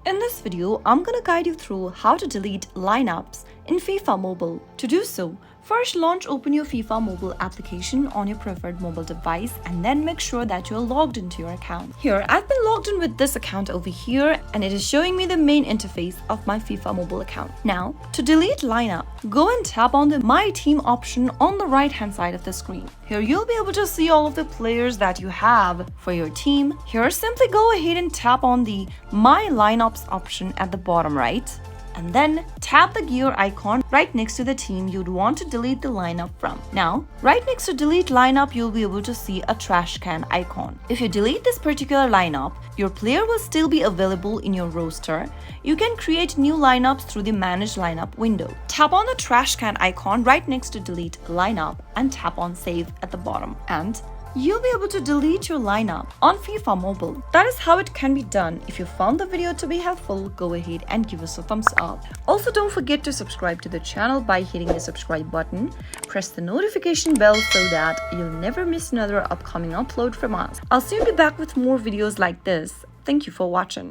In this video, I'm gonna guide you through how to delete lineups in FIFA Mobile. To do so, first open your FIFA Mobile application on your preferred mobile device and then make sure that you're logged into your account. Here, I've been logged in with this account over here and it is showing me the main interface of my FIFA Mobile account. Now, to delete lineup, go and tap on the My Team option on the right hand side of the screen. Here, you'll be able to see all of the players that you have for your team. Here, simply go ahead and tap on the My Lineups option at the bottom right. And then tap the gear icon right next to the team you'd want to delete the lineup from. Now, right next to delete lineup, you'll be able to see a trash can icon. If you delete this particular lineup, your player will still be available in your roster. You can create new lineups through the manage lineup window. Tap on the trash can icon right next to delete lineup and tap on save at the bottom. And you'll be able to delete your lineup on FIFA Mobile. That is how it can be done. If you found the video to be helpful, go ahead and give us a thumbs up. Also, don't forget to subscribe to the channel by hitting the subscribe button. Press the notification bell so that you'll never miss another upcoming upload from us. I'll soon be back with more videos like this. Thank you for watching.